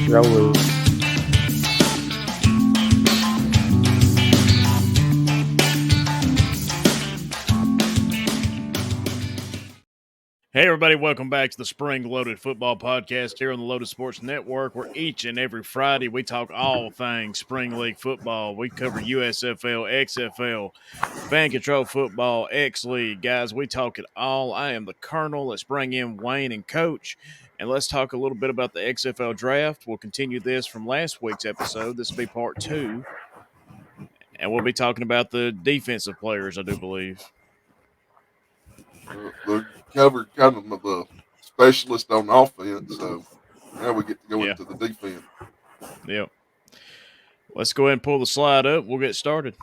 Rolling. Hey, everybody, welcome back to the Spring Loaded Football Podcast here on the Loaded Sports Network, where each and every Friday we talk all things Spring League football. We cover USFL, XFL, Fan Control Football, X League. Guys, we talk it all. I am the Colonel. Let's bring in Wayne and Coach, and let's talk a little bit about the XFL draft. We'll continue this from last week's episode. This will be part 2, and we'll be talking about the defensive players, I do believe. They covered kind of the specialist on offense, so now we get to go into the defense. Yep. Let's go ahead and pull the slide up. We'll get started.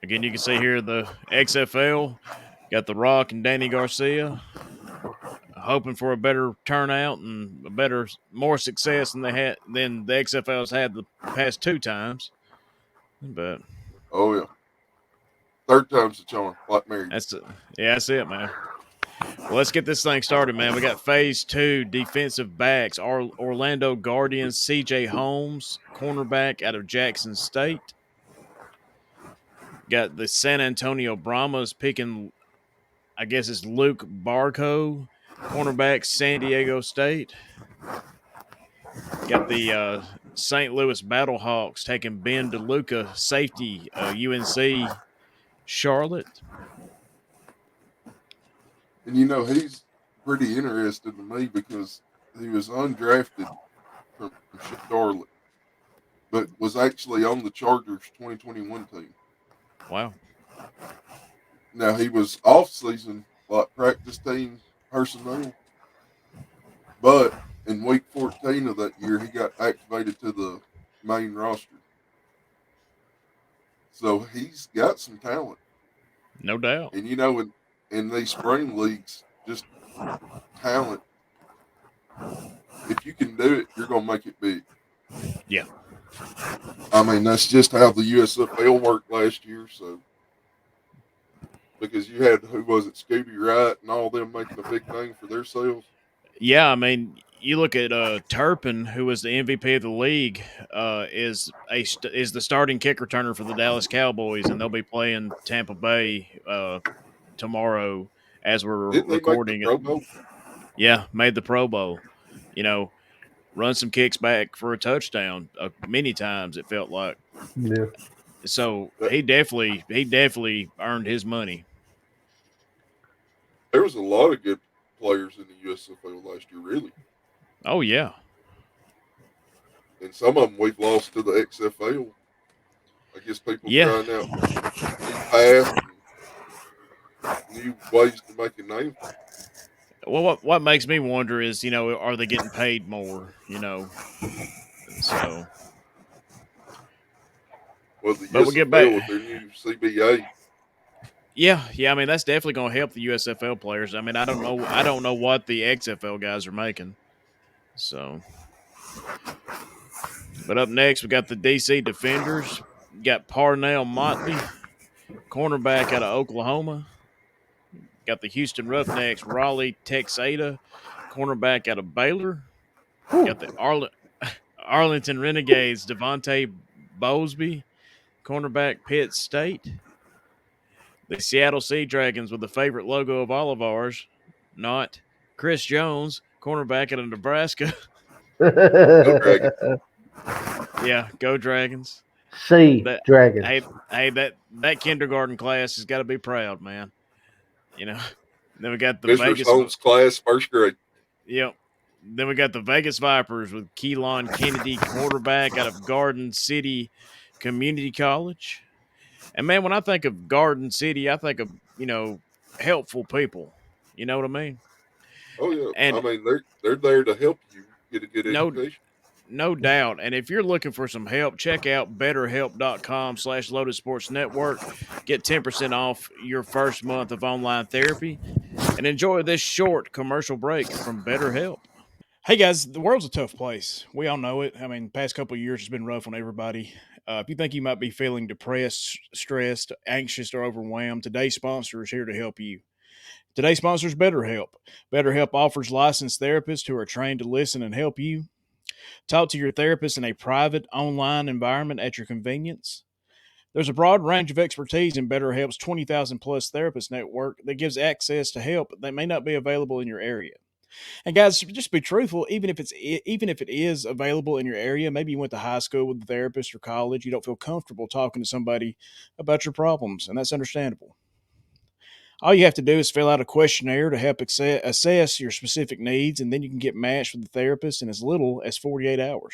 Again, you can see here the XFL got The Rock and Danny Garcia, hoping for a better turnout and more success than the XFL's had the past 2 times. But oh yeah, third time's the charm, like Mary. that's it, man. Well, let's get this thing started, man. We got phase 2 defensive backs. Our Orlando Guardians, C.J. Holmes, cornerback out of Jackson State. Got the San Antonio Brahmas picking, I guess it's Luke Barco, cornerback, San Diego State. Got the St. Louis Battlehawks taking Ben DeLuca, safety, UNC Charlotte. And he's pretty interesting to me because he was undrafted from Charlotte, but was actually on the Chargers 2021 team. Wow. Now he was off-season, like practice team personnel, but in week 14 of that year, he got activated to the main roster. So he's got some talent. No doubt. And in these spring leagues, just talent. If you can do it, you're gonna make it big. Yeah. I mean, that's just how the USFL worked last year. So because you had Scooby Wright and all them making a big name for themselves. Yeah, I mean, you look at Turpin, who was the MVP of the league, is the starting kick returner for the Dallas Cowboys, and they'll be playing Tampa Bay tomorrow as we're Didn't recording they make the Pro Bowl? Yeah, made the Pro Bowl. Run some kicks back for a touchdown many times. It felt like. Yeah. So he definitely earned his money. There was a lot of good players in the USFL last year, really. Oh yeah. And some of them we've lost to the XFL. I guess people trying out new paths and new ways to make a name. Well, what makes me wonder is, are they getting paid more? So. Well, the USFL we'll get back with their new CBA. Yeah. I mean, that's definitely going to help the USFL players. I mean, I don't know what the XFL guys are making. So. But up next, we got the DC Defenders. We got Parnell Motley, cornerback out of Oklahoma. Got the Houston Roughnecks, Raleigh Texada, cornerback out of Baylor. Got the Arlington Renegades, Devontae Bowsby, cornerback, Pitt State. The Seattle Sea Dragons with the favorite logo of all of ours, not Chris Jones, cornerback out of Nebraska. Go Dragons. Yeah, go Dragons. Dragons. Hey, that kindergarten class has got to be proud, man. Then we got the Mr. Vegas Holmes class, first grade. Yep. Then we got the Vegas Vipers with Keelan Kennedy, quarterback out of Garden City Community College. And man, when I think of Garden City, I think of helpful people. You know what I mean? Oh yeah. And I mean they're there to help you get a good education. No doubt. And if you're looking for some help, check out betterhelp.com/Loaded Sports Network. Get 10% off your first month of online therapy and enjoy this short commercial break from BetterHelp. Hey guys, the world's a tough place. We all know it. I mean, past couple of years has been rough on everybody. If you think you might be feeling depressed, stressed, anxious, or overwhelmed, today's sponsor is here to help you. Today's sponsor is BetterHelp. BetterHelp offers licensed therapists who are trained to listen and help you. Talk to your therapist in a private, online environment at your convenience. There's a broad range of expertise in BetterHelp's 20,000 plus therapist network that gives access to help that may not be available in your area. And guys, just be truthful. Even if it is available in your area, maybe you went to high school with a therapist or college, you don't feel comfortable talking to somebody about your problems, and that's understandable. All you have to do is fill out a questionnaire to help assess your specific needs, and then you can get matched with a therapist in as little as 48 hours.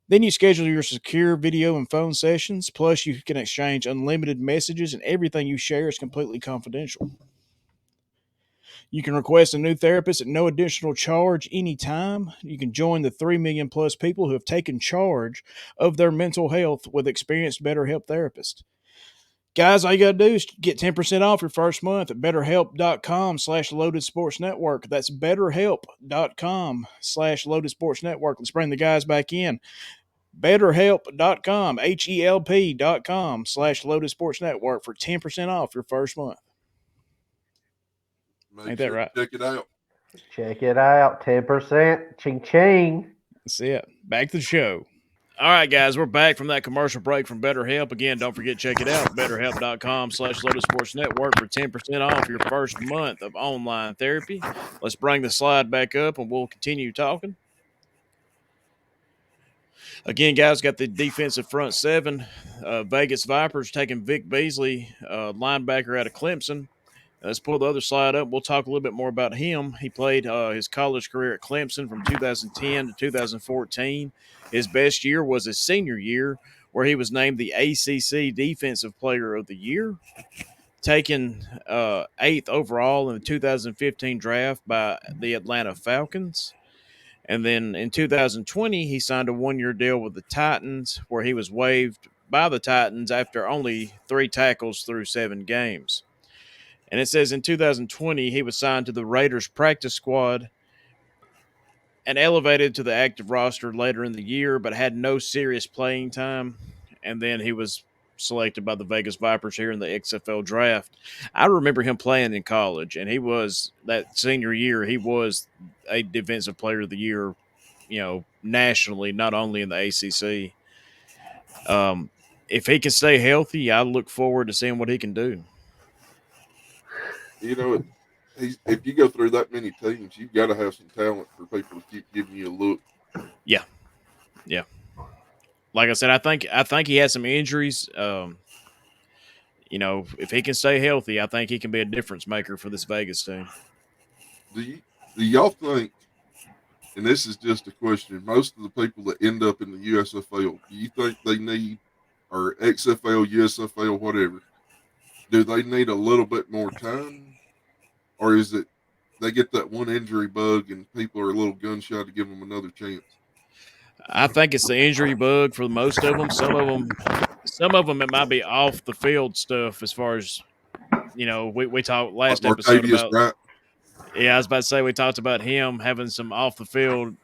Then you schedule your secure video and phone sessions, plus, you can exchange unlimited messages, and everything you share is completely confidential. You can request a new therapist at no additional charge anytime. You can join the 3 million plus people who have taken charge of their mental health with experienced BetterHelp therapists. Guys, all you got to do is get 10% off your first month at betterhelp.com/loaded sports network. That's betterhelp.com/loaded sports network. Let's bring the guys back in. BetterHelp.com, HELP.com/loaded sports network for 10% off your first month. Ain't that right? Check it out. Check it out. 10%. Ching ching. That's it. Back to the show. All right, guys, we're back from that commercial break from BetterHelp. Again, don't forget, check it out, betterhelp.com/loaded sports network for 10% off your first month of online therapy. Let's bring the slide back up and we'll continue talking. Again, guys, got the defensive front seven. Vegas Vipers taking Vic Beasley, linebacker out of Clemson. Let's pull the other slide up. We'll talk a little bit more about him. He played his college career at Clemson from 2010 to 2014. His best year was his senior year, where he was named the ACC Defensive Player of the Year, taken 8th overall in the 2015 draft by the Atlanta Falcons. And then in 2020, he signed a one-year deal with the Titans, where he was waived by the Titans after only 3 tackles through 7 games. And it says in 2020, he was signed to the Raiders practice squad and elevated to the active roster later in the year, but had no serious playing time. And then he was selected by the Vegas Vipers here in the XFL draft. I remember him playing in college, and he was, that senior year, he was a defensive player of the year, nationally, not only in the ACC. If he can stay healthy, I look forward to seeing what he can do. If you go through that many teams, you've got to have some talent for people to keep giving you a look. Yeah. Like I said, I think he has some injuries. If he can stay healthy, I think he can be a difference maker for this Vegas team. Do y'all think, and this is just a question, most of the people that end up in the USFL, do you think they need, or XFL, USFL, whatever, do they need a little bit more time? Or is it they get that one injury bug and people are a little gun shy to give them another chance? I think it's the injury bug for most of them. Some of them it might be off the field stuff. As far as we talked last episode about. Bryant. Yeah, I was about to say we talked about him having some off the field,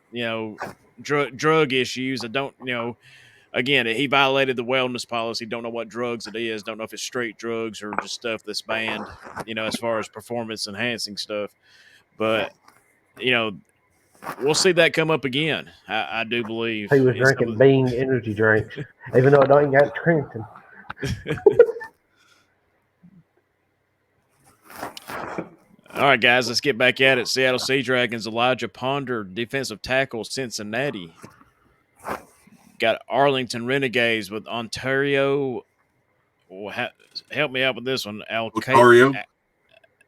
drug issues. I don't, again, he violated the wellness policy. Don't know what drugs it is. Don't know if it's straight drugs or just stuff that's banned. As far as performance enhancing stuff, but we'll see that come up again. I do believe he was drinking Bing energy drinks, even though it don't got strength. All right, guys, let's get back at it. Seattle Sea Dragons, Elijah Ponder, defensive tackle, Cincinnati. Got Arlington Renegades with Ontario. Help me out with this one. Ontario.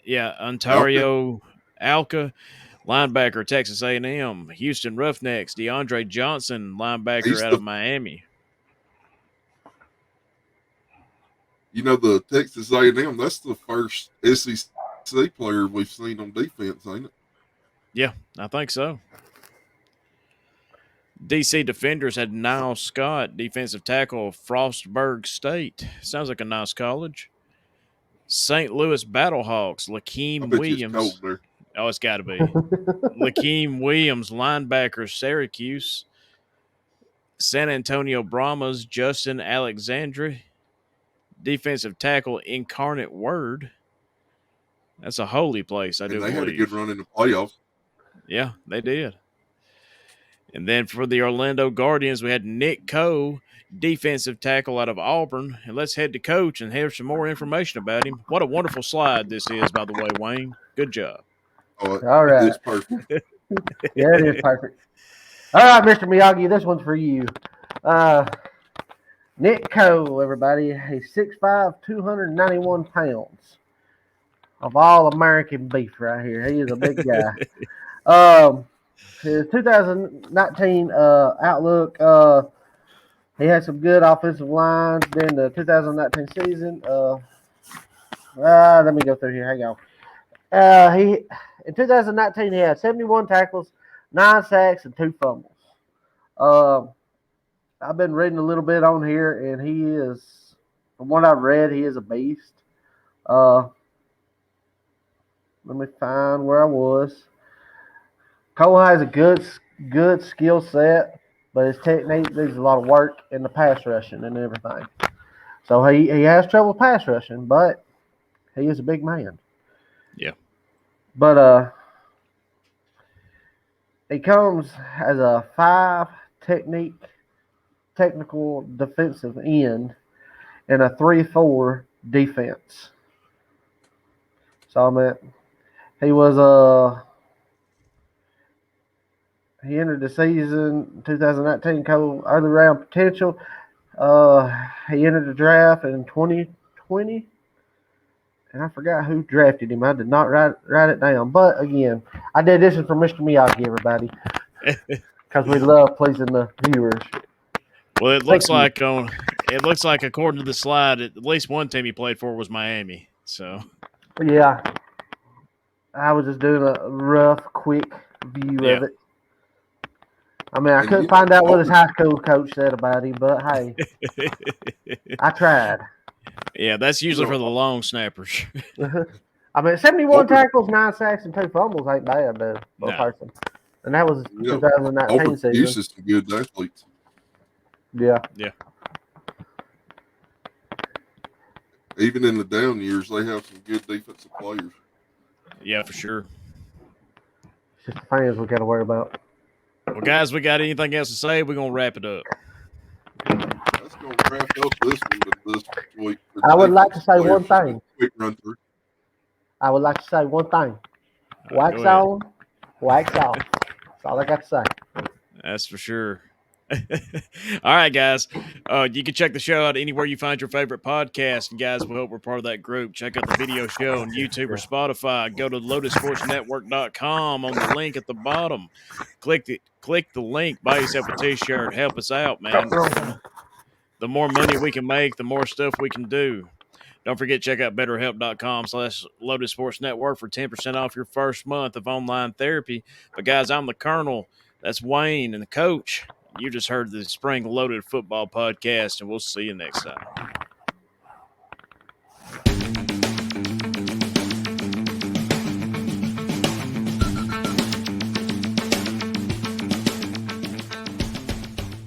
Yeah, Ontario Alka. Linebacker, Texas A&M. Houston Roughnecks, DeAndre Johnson, linebacker out of Miami. The Texas A&M, that's the first SEC player we've seen on defense, ain't it? Yeah, I think so. DC Defenders had Niall Scott, defensive tackle, Frostburg State. Sounds like a nice college. St. Louis Battlehawks, Lakeem Williams. Oh, it's got to be. Lakeem Williams, linebacker, Syracuse. San Antonio Brahmas, Justin Alexandre, defensive tackle, Incarnate Word. That's a holy place, I and do they had a believe. good run in the playoffs. Yeah, they did. And then for the Orlando Guardians, we had Nick Coe, defensive tackle out of Auburn. And let's head to Coach and hear some more information about him. What a wonderful slide this is, by the way, Wayne. Good job. Oh, All right. it's perfect. Yeah, it is perfect. All right, Mr. Miyagi, this one's for you. Nick Cole, everybody. He's 6'5", 291 pounds of all American beef right here. He is a big guy. His 2019 outlook, he had some good offensive lines during the 2019 season. Let me go through here. Hang on. In 2019 he had 71 tackles, 9 sacks, and 2 fumbles. I've been reading a little bit on here, and he is, from what I've read, he is a beast. Let me find where I was. Cole has a good skill set, but his technique needs a lot of work in the pass rushing and everything. So he has trouble pass rushing, but he is a big man. Yeah. But he comes as a 5 technical defensive end and a 3-4 defense. So I mean, he was he entered the season 2019 Cole early round potential. He entered the draft in 2020, and I forgot who drafted him. I did not write it down. But again, I did this one for Mr. Miyagi, everybody, because we love pleasing the viewers. Well, it looks like according to the slide, at least one team he played for was Miami. So Yeah, I was just doing a rough, quick view of it. I mean, I couldn't find out what his high school coach said about him, but hey, I tried. Yeah, that's usually for the long snappers. I mean, 71 tackles, 9 sacks, and 2 fumbles ain't bad, though, for a person. And that was 2019 season. Produces some good athletes. Yeah. Yeah. Even in the down years, they have some good defensive players. Yeah, for sure. It's just the fans we got to worry about. Well, guys, we got anything else to say? We're going to wrap it up. That's going to wrap up this week. I would like to say one thing. Quick run through. I would like to say one thing. Wax on, wax off. That's all I got to say. That's for sure. All right, guys. You can check the show out anywhere you find your favorite podcast. And, guys, we hope we're part of that group. Check out the video show on YouTube or Spotify. Go to LotusSportsNetwork.com on the link at the bottom. Click the link. Buy yourself a T-shirt. Help us out, man. The more money we can make, the more stuff we can do. Don't forget, check out BetterHelp.com/Lotus Sports Network for 10% off your first month of online therapy. But, guys, I'm the Colonel. That's Wayne and the Coach. You just heard the Spring Loaded Football Podcast, and we'll see you next time.